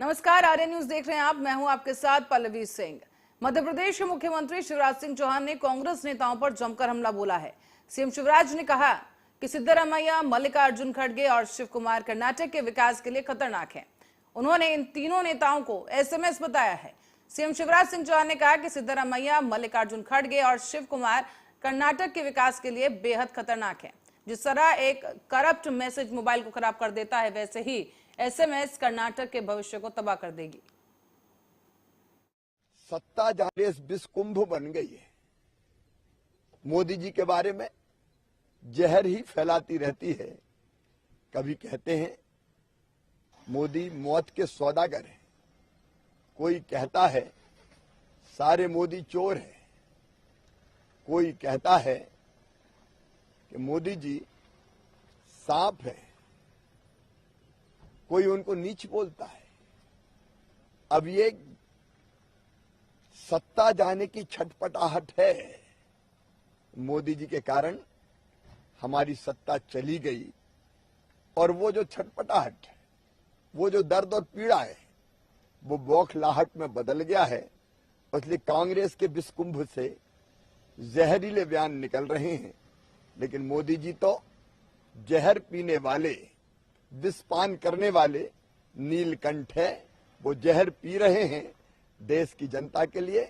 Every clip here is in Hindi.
नमस्कार, आर्य न्यूज देख रहे हैं आप। मैं हूं आपके साथ पल्लवी सिंह। मध्य प्रदेश के मुख्यमंत्री शिवराज सिंह चौहान ने कांग्रेस नेताओं पर जमकर हमला बोला है। सीएम शिवराज ने कहा कि सिद्धरामैया, मल्लिकार्जुन खड़गे और शिव कुमार कर्नाटक के विकास के लिए खतरनाक हैं। उन्होंने इन तीनों नेताओं को एसएमएस बताया है। सीएम शिवराज सिंह चौहान ने कहा कि सिद्धरामैया, मल्लिकार्जुन खड़गे और शिव कुमार कर्नाटक के विकास के लिए बेहद खतरनाक है। जिस तरह एक करप्ट मैसेज मोबाइल को खराब कर देता है, वैसे ही एसएमएस कर्नाटक के भविष्य को तबाह कर देगी। सत्ता जहां विषकुंभ बन गई है, मोदी जी के बारे में जहर ही फैलाती रहती है। कभी कहते हैं मोदी मौत के सौदागर हैं, कोई कहता है सारे मोदी चोर हैं, कोई कहता है कि मोदी जी सांप है, कोई उनको नीच बोलता है। अब ये सत्ता जाने की छटपटाहट है। मोदी जी के कारण हमारी सत्ता चली गई और वो जो छटपटाहट है, वो जो दर्द और पीड़ा है, वो बौखलाहट में बदल गया है। इसलिए कांग्रेस के विषकुंभ से जहरीले बयान निकल रहे हैं, लेकिन मोदी जी तो जहर पीने वाले, विषपान करने वाले नीलकंठ है। वो जहर पी रहे हैं देश की जनता के लिए,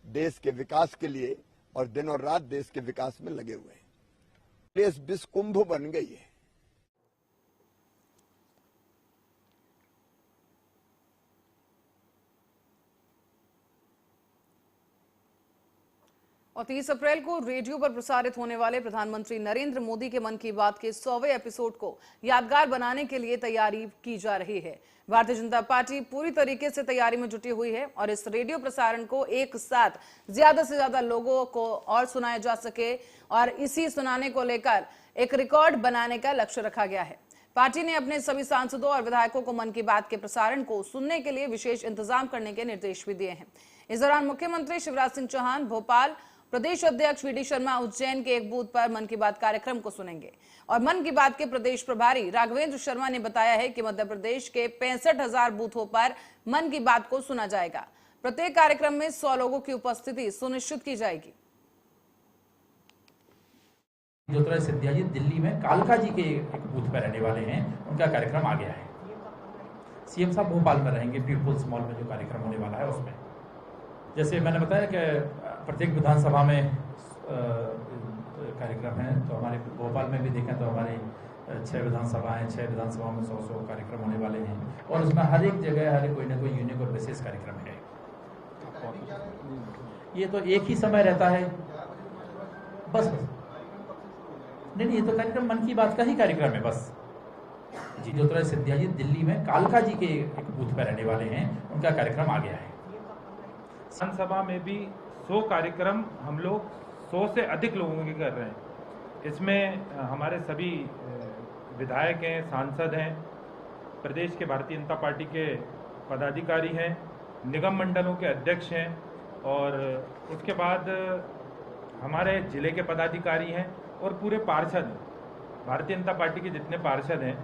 देश के विकास के लिए, और दिन और रात देश के विकास में लगे हुए हैं। देश विषकुंभ बन गई है। और 30 अप्रैल को रेडियो पर प्रसारित होने वाले प्रधानमंत्री नरेंद्र मोदी के मन की बात के 100वें एपिसोड को यादगार बनाने के लिए तैयारी की जा रही है। भारतीय जनता पार्टी पूरी तरीके से तैयारी में जुटी हुई है और इस रेडियो प्रसारण को एक साथ ज्यादा से ज्यादा लोगों को और सुनाया जा सके, और इसी सुनाने को लेकर एक रिकॉर्ड बनाने का लक्ष्य रखा गया है। पार्टी ने अपने सभी सांसदों और विधायकों को मन की बात के प्रसारण को सुनने के लिए विशेष इंतजाम करने के निर्देश भी दिए हैं। इस दौरान मुख्यमंत्री शिवराज सिंह चौहान भोपाल, प्रदेश अध्यक्ष वी डी शर्मा उज्जैन के एक बूथ पर मन की बात कार्यक्रम को सुनेंगे। और मन की बात के प्रदेश प्रभारी राघवेंद्र शर्मा ने बताया है कि मध्य प्रदेश के 65,000 बूथों पर मन की बात को सुना जाएगा। प्रत्येक कार्यक्रम में 100 लोगों की उपस्थिति सुनिश्चित की जाएगी। ज्योतिरादित्य सिंधिया जी दिल्ली में कालका जी के एक बूथ पर रहने वाले हैं, उनका कार्यक्रम आ गया है। सीएम साहब भोपाल में रहेंगे, पीपुल्स मॉल में जो कार्यक्रम होने वाला है उसमें। जैसे मैंने बताया कि प्रत्येक विधानसभा में कार्यक्रम है, तो हमारे भोपाल में भी देखें तो हमारे 6 विधानसभाएं, 6 विधानसभाओं में 100 कार्यक्रम होने वाले हैं, और उसमें हर एक जगह हर कोई ना कोई यूनिक और विशेष कार्यक्रम है। ये तो एक ही समय रहता है, बस नहीं, ये तो कार्यक्रम मन की बात का ही कार्यक्रम है बस। जी, ज्योतिरादित्य सिंधिया जी दिल्ली में कालका जी के एक बूथ पर रहने वाले हैं, उनका कार्यक्रम आ गया है। विधानसभा में भी 100 कार्यक्रम हम लोग 100 से अधिक लोगों के कर रहे हैं। इसमें हमारे सभी विधायक हैं, सांसद हैं, प्रदेश के भारतीय जनता पार्टी के पदाधिकारी हैं, निगम मंडलों के अध्यक्ष हैं, और उसके बाद हमारे जिले के पदाधिकारी हैं और पूरे पार्षद, भारतीय जनता पार्टी के जितने पार्षद हैं,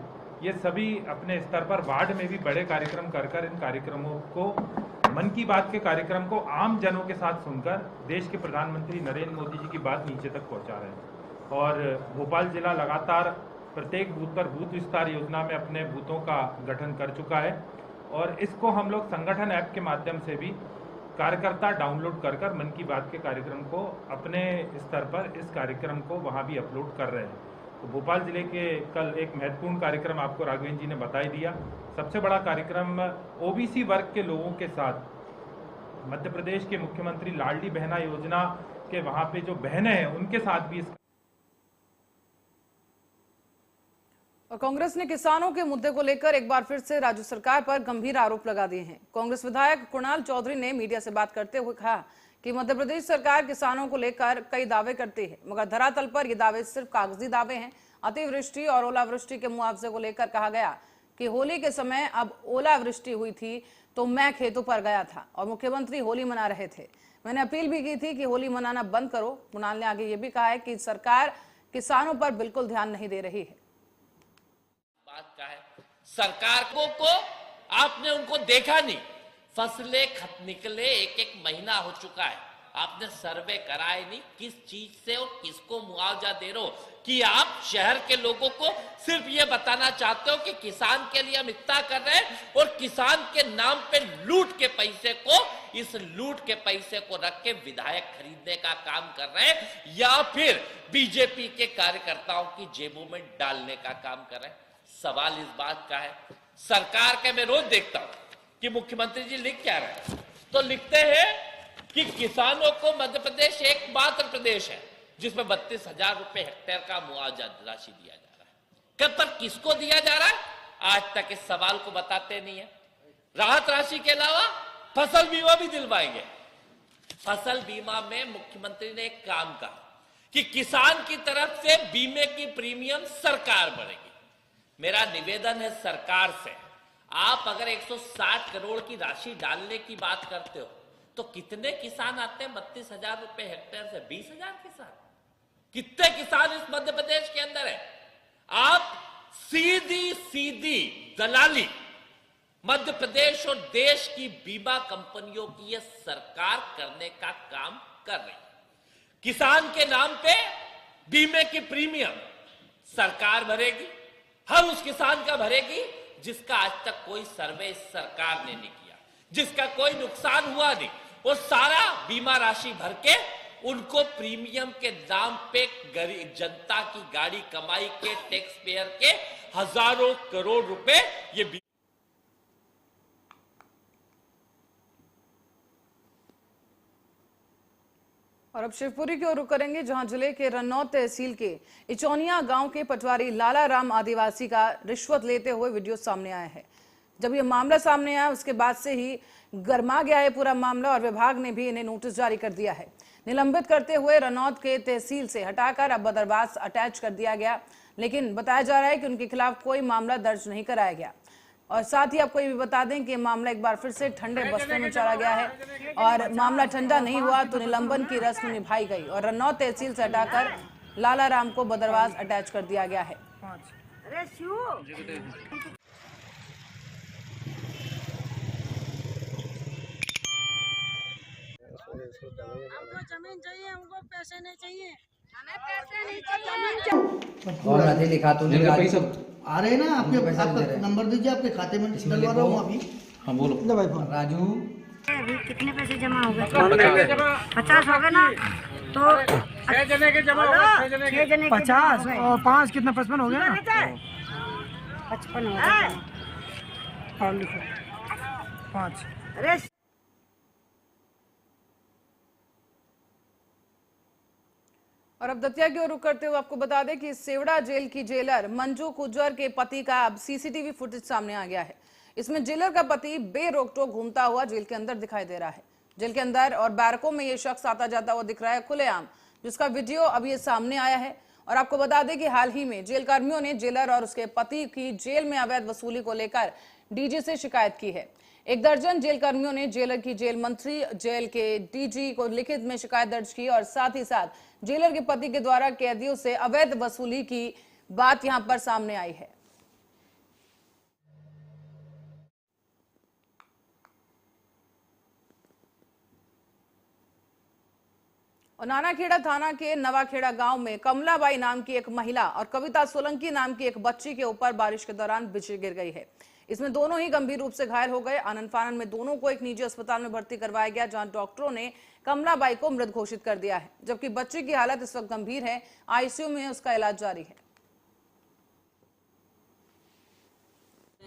ये सभी अपने स्तर पर वार्ड में भी बड़े कार्यक्रम कर इन कार्यक्रमों को, मन की बात के कार्यक्रम को आम जनों के साथ सुनकर देश के प्रधानमंत्री नरेंद्र मोदी जी की बात नीचे तक पहुंचा रहे हैं। और भोपाल जिला लगातार प्रत्येक बूथ पर बूथ विस्तार योजना में अपने बूथों का गठन कर चुका है, और इसको हम लोग संगठन ऐप के माध्यम से भी कार्यकर्ता डाउनलोड कर मन की बात के कार्यक्रम को अपने स्तर पर इस कार्यक्रम को वहाँ भी अपलोड कर रहे हैं। तो भोपाल जिले के कल एक महत्वपूर्ण कार्यक्रम आपको राघवेंद्र जी ने बता ही दिया। सबसे बड़ा कार्यक्रम ओबीसी वर्ग के लोगों के साथ मध्य प्रदेश के मुख्यमंत्री लाडली बहना योजना के वहां पे जो बहनें हैं उनके साथ भी और कांग्रेस ने किसानों के मुद्दे को लेकर एक बार फिर से राज्य सरकार पर गंभीर आरोप लगा दिए हैं। कांग्रेस विधायक कुणाल चौधरी ने मीडिया से बात करते हुए कहा कि मध्य प्रदेश सरकार किसानों को लेकर कई दावे करती है, मगर धरातल पर ये दावे सिर्फ कागजी दावे हैं। अतिवृष्टि और ओलावृष्टि के मुआवजे को लेकर कहा गया कि होली के समय अब ओलावृष्टि हुई थी तो मैं खेतों पर गया था और मुख्यमंत्री होली मना रहे थे। मैंने अपील भी की थी कि होली मनाना बंद करो। कुणाल ने आगे ये भी कहा है कि सरकार किसानों पर बिल्कुल ध्यान नहीं दे रही है। बात का है सरकार को आपने उनको देखा नहीं। फसलें खत निकले 1-1 महीना हो चुका है, आपने सर्वे कराए नहीं किस चीज से और किसको मुआवजा दे रहे हो, कि आप शहर के लोगों को सिर्फ ये बताना चाहते हो कि किसान के लिए हम इतना कर रहे हैं और किसान के नाम पे लूट के पैसे को, इस लूट के पैसे को रख के विधायक खरीदने का काम कर रहे हैं या फिर बीजेपी के कार्यकर्ताओं की जेबों में डालने का काम कर रहे हैं। सवाल इस बात का है, सरकार के मैं रोज देखता हूं कि मुख्यमंत्री जी लिख क्या रहे हैं, तो लिखते हैं कि किसानों को मध्य प्रदेश एकमात्र प्रदेश है जिसमें 32,000 रुपए हेक्टेयर का मुआवजा राशि दिया जा रहा है। कब तक किसको दिया जा रहा है, आज तक इस सवाल को बताते नहीं है। राहत राशि के अलावा फसल बीमा भी दिलवाएंगे। फसल बीमा में मुख्यमंत्री ने एक काम कहा कि किसान की तरफ से बीमे की प्रीमियम सरकार भरेगी। मेरा निवेदन है सरकार से, आप अगर 160 करोड़ की राशि डालने की बात करते हो तो कितने किसान आते हैं 32,000 रुपए हेक्टेयर से? 20,000 किसान। कितने किसान इस मध्य प्रदेश के अंदर है? आप सीधी सीधी दलाली मध्य प्रदेश और देश की बीमा कंपनियों की यह सरकार करने का काम कर रही है। किसान के नाम पे बीमे की प्रीमियम सरकार भरेगी, हर उस किसान का भरेगी जिसका आज तक कोई सर्वे इस सरकार ने नहीं किया, जिसका कोई नुकसान हुआ नहीं, और सारा बीमा राशि भर के उनको प्रीमियम के नाम पे गरीब जनता की गाड़ी कमाई के टैक्स पेयर के हजारों करोड़ रुपए ये। और अब शिवपुरी की ओर रुख करेंगे, जहां जिले के रन्नौत तहसील के इचौनिया गांव के पटवारी लाला राम आदिवासी का रिश्वत लेते हुए वीडियो सामने आया है। जब यह मामला सामने आया उसके बाद से ही गर्मा गया है पूरा मामला और विभाग ने भी इन्हें नोटिस जारी कर दिया है। निलंबित करते हुए रन्नौत के तहसील से हटाकर अब बदरवास अटैच कर दिया गया, लेकिन बताया जा रहा है कि उनके खिलाफ कोई मामला दर्ज नहीं कराया गया। और साथ ही आपको ये भी बता दें कि मामला एक बार फिर से ठंडे बस्ते में चला गया है और मामला ठंडा नहीं हुआ तो निलंबन की रस्म निभाई गई और रन्नौत तहसील से हटाकर लाला राम को बदरवास अटैच कर दिया गया है। हमको जमीन चाहिए, हमको पैसे नहीं चाहिए, हमें पैसे नहीं चाहिए। और आधे लिखा तो नहीं पैसा आ रहे ना आपके पैसा आपका नंबर दीजिए, आपके खाते में डलवा रहा हूँ अभी। हाँ बोलो भाई राजू अभी कितने पैसे जमा हो गए? 50 हो गए ना, तो 6 जने के जमा हो गए, 6 जने के 50 और 5 कितना 55 हो गया ना? 55 हो गए। और लिखो 5। अरे और अब दतिया की ओर रुख करते हुए आपको बता दें कि सेवड़ा जेल की जेलर मंजू गुज्जर के पति का अब सीसीटीवी फुटेज सामने आ गया है। इसमें जेलर का पति बेरोक-टोक घूमता हुआ जेल के अंदर दिखाई दे रहा है। जेल के अंदर और बैरकों में ये शख्स आता जाता हुआ दिख रहा है खुलेआम, जिसका वीडियो अब ये सामने आया है। और आपको बता दें कि हाल ही में जेल कर्मियों ने जेलर और उसके पति की जेल में अवैध वसूली को लेकर डीजी से शिकायत की है। 1 दर्जन जेल कर्मियों ने जेलर की जेल मंत्री, जेल के डीजी को लिखित में शिकायत दर्ज की और साथ ही साथ जेलर के पति के द्वारा कैदियों से अवैध वसूली की बात यहां पर सामने आई है। और नानाखेड़ा थाना के नवाखेड़ा गांव में कमलाबाई नाम की एक महिला और कविता सोलंकी नाम की एक बच्ची के ऊपर बारिश के दौरान बिजली गिर गई है। इसमें दोनों ही गंभीर रूप से घायल हो गए। आनंद फानन में दोनों को एक निजी अस्पताल में भर्ती करवाया गया, जहां डॉक्टरों ने कमलाबाई को मृत घोषित कर दिया है, जबकि बच्ची की हालत इस वक्त गंभीर है। आईसीयू में उसका इलाज जारी है।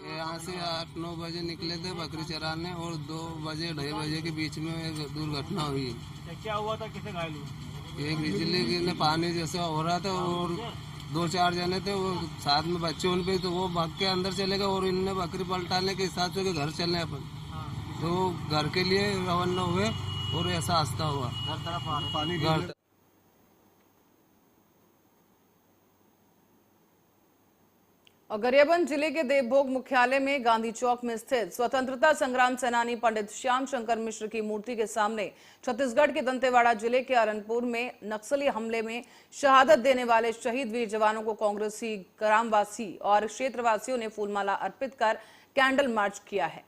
यहाँ से 8-9 बजे निकले थे बकरी चराने और 2 बजे 2:30 बजे के बीच में एक दुर्घटना हुई। क्या हुआ था, किसे घायल हुई? एक बिजली गिरने पानी जैसा हो रहा था और 2-4 जने थे वो साथ में बच्चे उन पे, तो वो भाग के अंदर चले गए और इनने बकरी पलटाने के हिसाब से घर चले अपन, तो घर के लिए रवाना हुए और ऐसा हादसा हुआ। पानी घर और गरियाबंद जिले के देवभोग मुख्यालय में गांधी चौक में स्थित स्वतंत्रता संग्राम सेनानी पंडित श्याम शंकर मिश्र की मूर्ति के सामने छत्तीसगढ़ के दंतेवाड़ा जिले के अरनपुर में नक्सली हमले में शहादत देने वाले शहीद वीर जवानों को कांग्रेसी ग्रामवासी और क्षेत्रवासियों ने फूलमाला अर्पित कर कैंडल मार्च किया है।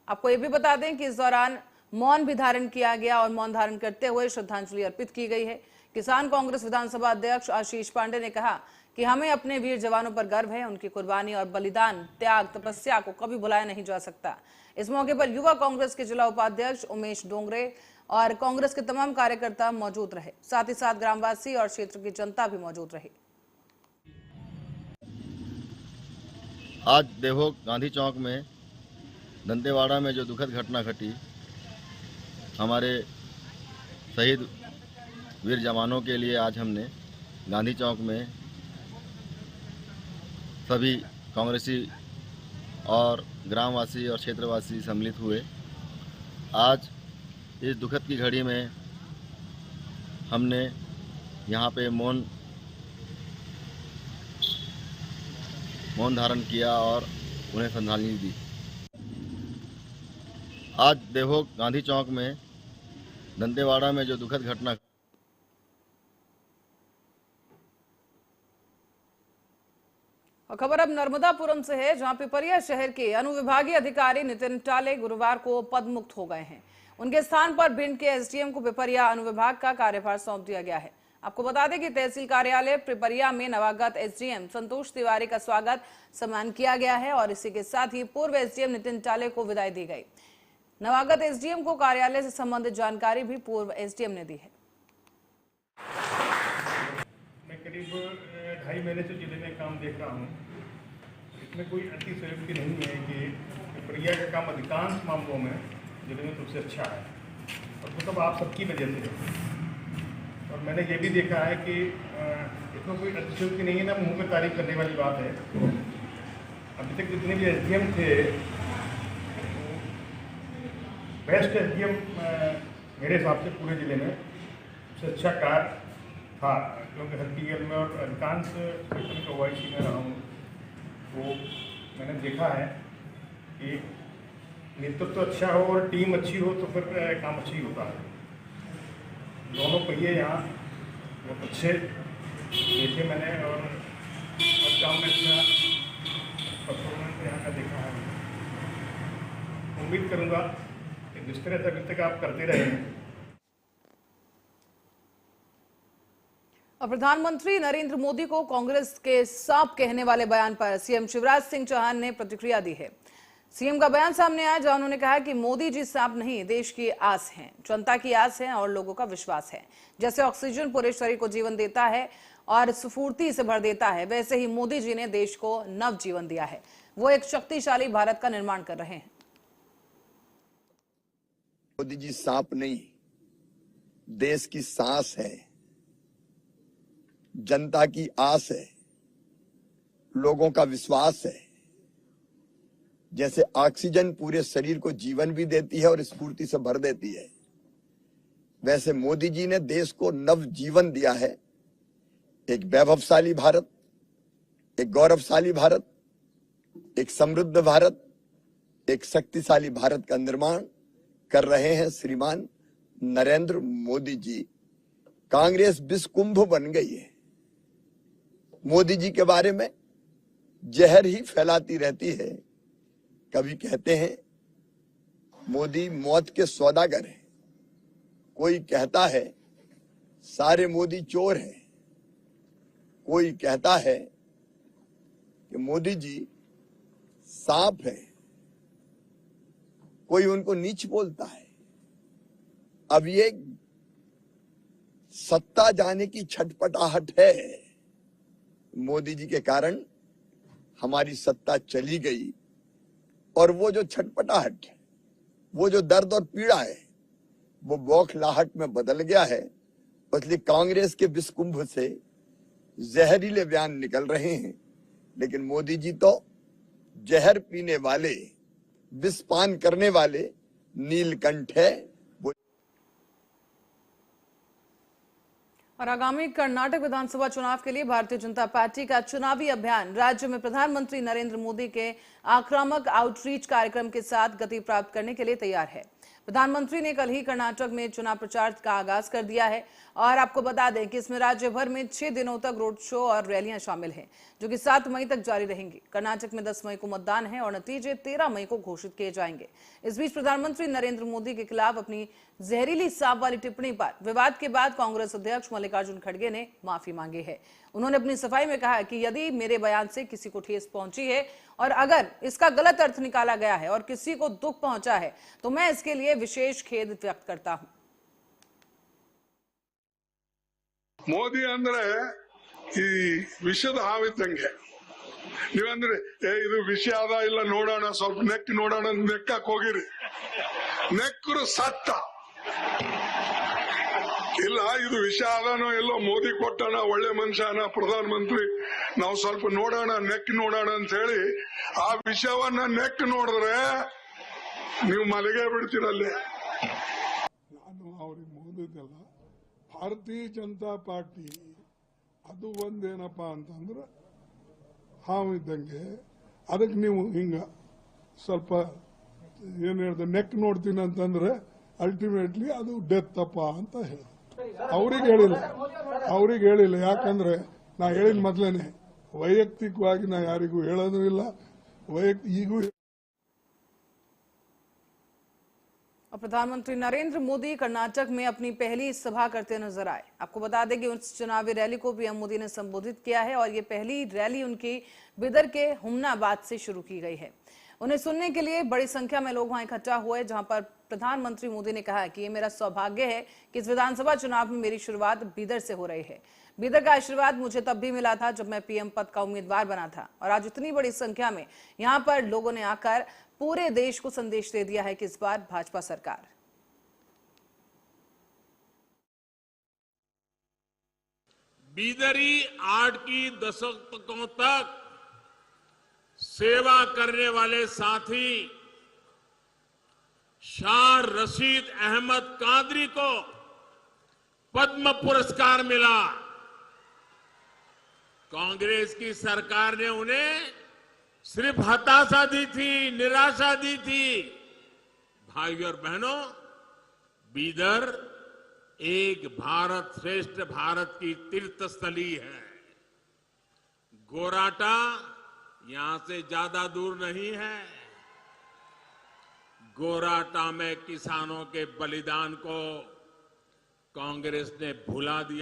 आपको ये भी बता दें कि इस दौरान मौन भी धारण किया गया और मौन धारण करते हुए श्रद्धांजलि अर्पित की गई है। किसान कांग्रेस विधानसभा अध्यक्ष आशीष पांडे ने कहा कि हमें अपने वीर जवानों पर गर्व है। उनकी कुर्बानी और बलिदान, त्याग, तपस्या को कभी भुलाया नहीं जा सकता। इस मौके पर युवा कांग्रेस के जिला उपाध्यक्ष उमेश डोंगरे और कांग्रेस के तमाम कार्यकर्ता मौजूद रहे। साथ ही साथ ग्रामवासी और क्षेत्र की जनता भी मौजूद रही। आज देखो गांधी चौक में दंतेवाड़ा में जो दुखद घटना घटी, हमारे शहीद वीर जवानों के लिए आज हमने गांधी चौक में सभी कांग्रेसी और ग्रामवासी और क्षेत्रवासी सम्मिलित हुए। आज इस दुखद की घड़ी में हमने यहाँ पे मौन धारण किया और उन्हें श्रद्धांजलि दी। आज देखो गांधी चौक में दंतेवाड़ा में जो दुखद घटना और खबर अब नर्मदापुरम से है, जहां पिपरिया शहर के अनुविभागीय अधिकारी नितिन टाले गुरुवार को पदमुक्त हो गए हैं। उनके स्थान पर भिंड के एसडीएम को पिपरिया अनुविभाग का कार्यभार सौंप दिया गया है। आपको बता दें कि तहसील कार्यालय पिपरिया में नवागत एसडीएम संतोष तिवारी का स्वागत सम्मान किया गया है और इसी के साथ ही पूर्व एसडीएम नितिन टाले को विदाई दी गई। नवागत एसडीएम को कार्यालय से संबंधित जानकारी भी पूर्व एसडीएम ने दी है। मैं करीब 2.5 महीने से जिले में काम देख रहा हूँ। इसमें कोई अतिशयोक्ति नहीं है कि पिपरिया का काम अधिकांश मामलों में जिले में सबसे अच्छा है और वो सब आप सबकी वजह से है। और मैंने ये भी देखा है कि इसमें कोई अतिशयोक्ति नहीं है, ना मुँह पे तारीफ करने वाली बात है। अभी तक जितने भी एसडीएम थे, बेस्ट एसडीएम मेरे हिसाब से पूरे ज़िले में सबसे अच्छा कार्य था, क्योंकि हर टीएल में और अधिकांश सेक्शन का वाइस में रहा हूँ, वो मैंने देखा है कि नेतृत्व अच्छा हो और टीम अच्छी हो तो फिर काम अच्छा ही होता है। दोनों पहिए यहाँ बहुत अच्छे देखे मैंने और हर काम में अच्छा परफॉर्मेंस यहाँ का देखा है। उम्मीद करूँगा कि जिस तरह से अभी तक आप करते रहे हैं। और प्रधानमंत्री नरेंद्र मोदी को कांग्रेस के सांप कहने वाले बयान पर सीएम शिवराज सिंह चौहान ने प्रतिक्रिया दी है। सीएम का बयान सामने आया जहां उन्होंने कहा कि मोदी जी सांप नहीं, देश की आस हैं, जनता की आस है और लोगों का विश्वास है। जैसे ऑक्सीजन पूरे शरीर को जीवन देता है और स्फूर्ति से भर देता है, वैसे ही मोदी जी ने देश को नव जीवन दिया है। वो एक शक्तिशाली भारत का निर्माण कर रहे हैं। मोदी जी सांप नहीं, देश की सांस है, जनता की आस है, लोगों का विश्वास है। जैसे ऑक्सीजन पूरे शरीर को जीवन भी देती है और स्फूर्ति से भर देती है, वैसे मोदी जी ने देश को नव जीवन दिया है। एक वैभवशाली भारत, एक गौरवशाली भारत, एक समृद्ध भारत, एक शक्तिशाली भारत का निर्माण कर रहे हैं श्रीमान नरेंद्र मोदी जी। कांग्रेस विषकुंभ बन गई है। मोदी जी के बारे में जहर ही फैलाती रहती है। कभी कहते हैं मोदी मौत के सौदागर हैं, कोई कहता है सारे मोदी चोर हैं, कोई कहता है कि मोदी जी सांप है, कोई उनको नीच बोलता है। अब ये सत्ता जाने की छटपटाहट है। मोदी जी के कारण हमारी सत्ता चली गई और वो जो छटपटाहट है, वो जो दर्द और पीड़ा है, वो बौखलाहट में बदल गया है। इसलिए कांग्रेस के विषकुंभ से जहरीले बयान निकल रहे हैं, लेकिन मोदी जी तो जहर पीने वाले, विषपान करने वाले नीलकंठ है। और आगामी कर्नाटक विधानसभा चुनाव के लिए भारतीय जनता पार्टी का चुनावी अभियान राज्य में प्रधानमंत्री नरेंद्र मोदी के आक्रामक आउटरीच कार्यक्रम के साथ गति प्राप्त करने के लिए तैयार है। प्रधानमंत्री ने कल ही कर्नाटक में चुनाव प्रचार का आगाज कर दिया है और आपको बता दें कि इसमें राज्य भर में 6 दिनों तक रोड शो और रैलियां शामिल हैं, जो कि 7 मई तक जारी रहेंगी। कर्नाटक में 10 मई को मतदान है और नतीजे 13 मई को घोषित किए जाएंगे। इस बीच प्रधानमंत्री नरेंद्र मोदी के खिलाफ अपनी जहरीली सांप वाली टिप्पणी पर विवाद के बाद कांग्रेस अध्यक्ष मल्लिकार्जुन खड़गे ने माफी मांगी है। उन्होंने अपनी सफाई में कहा कि यदि मेरे बयान से किसी को ठेस पहुंची है और अगर इसका गलत अर्थ निकाला गया है और किसी को दुख पहुंचा है तो मैं इसके लिए विशेष खेद व्यक्त करता हूं। ಮೋದಿ ಅಂದ್ರೆ ಈ ವಿಷದ ಹಾವಿದ್ದಂಗೆ, ನೀವಂದ್ರೆ ಇದು ವಿಷ ಅದ ಇಲ್ಲ ನೋಡೋಣ, ಸ್ವಲ್ಪ ನೆಕ್ ನೋಡೋಣ ನೆಕ್ಕಕ್ ಹೋಗಿರಿ, ನೆಕ್ಕರು ಸತ್ತ ಇಲ್ಲ, ಇದು ವಿಷ ಅದನೋ ಎಲ್ಲೋ ಮೋದಿ ಕೊಟ್ಟಣ, ಒಳ್ಳೆ ಮನುಷ್ಯನ ಪ್ರಧಾನ ಮಂತ್ರಿ, ನಾವು ಸ್ವಲ್ಪ ನೋಡೋಣ ನೆಕ್ ನೋಡೋಣ ಅಂತ ಹೇಳಿ ಆ ವಿಷವನ್ನ ನೆಕ್ ನೋಡಿದ್ರೆ ನೀವು ಮಲಗೇ ಬಿಡ್ತೀರಲ್ಲೇ. ನಾನು ಅವ್ರಿಗೆ ಮೋದಿದ್ದೆಲ್ಲ ಭಾರತೀಯ ಜನತಾ ಪಾರ್ಟಿ ಅದು ಒಂದೇನಪ್ಪ ಅಂತಂದ್ರೆ ಹಾವಿದ್ದಂಗೆ, ಅದಕ್ಕೆ ನೀವು ಹಿಂಗ ಸ್ವಲ್ಪ ಏನ್ ಹೇಳ್ದೆ ನೆಕ್ ನೋಡ್ತೀನಿ ಅಂತಂದ್ರೆ ಅಲ್ಟಿಮೇಟ್ಲಿ ಅದು ಡೆತ್ ಅಪ್ಪ ಅಂತ ಹೇಳಿದೆ. ಅವ್ರಿಗೆ ಹೇಳಿಲ್ಲ, ಯಾಕಂದ್ರೆ ನಾ ಹೇಳಿದ ಮೊದಲೇನೆ ವೈಯಕ್ತಿಕವಾಗಿ ನಾ ಯಾರಿಗೂ ಹೇಳೋದು ಇಲ್ಲ, ಈಗೂ. और प्रधानमंत्री नरेंद्र मोदी कर्नाटक में अपनी पहली सभा करते नजर आए। आपको बता दें कि उस चुनावी रैली को पीएम मोदी ने संबोधित किया है और ये पहली रैली उनकी बिदर के हुमनाबाद से शुरू की गई है। उन्हें सुनने के लिए बड़ी संख्या में लोग वहां इकट्ठा हुए, जहां पर प्रधानमंत्री मोदी ने कहा कि ये मेरा सौभाग्य है कि इस विधानसभा चुनाव में मेरी शुरुआत बीदर से हो रही है। बीदर का आशीर्वाद मुझे तब भी मिला था जब मैं पीएम पद का उम्मीदवार बना था और आज इतनी बड़ी संख्या में यहां पर लोगों ने आकर पूरे देश को संदेश दे दिया है कि इस बार भाजपा सरकार। बीदरी 8 की दशकों तक सेवा करने वाले साथी शाह रशीद अहमद कादरी को पद्म पुरस्कार मिला। कांग्रेस की सरकार ने उन्हें सिर्फ हताशा दी थी, निराशा दी थी। भाइयों और बहनों, बीदर एक भारत श्रेष्ठ भारत की तीर्थस्थली है। गोराटा यहां से ज्यादा दूर नहीं है। गोराटा में किसानों के बलिदान को कांग्रेस ने भुला दिया।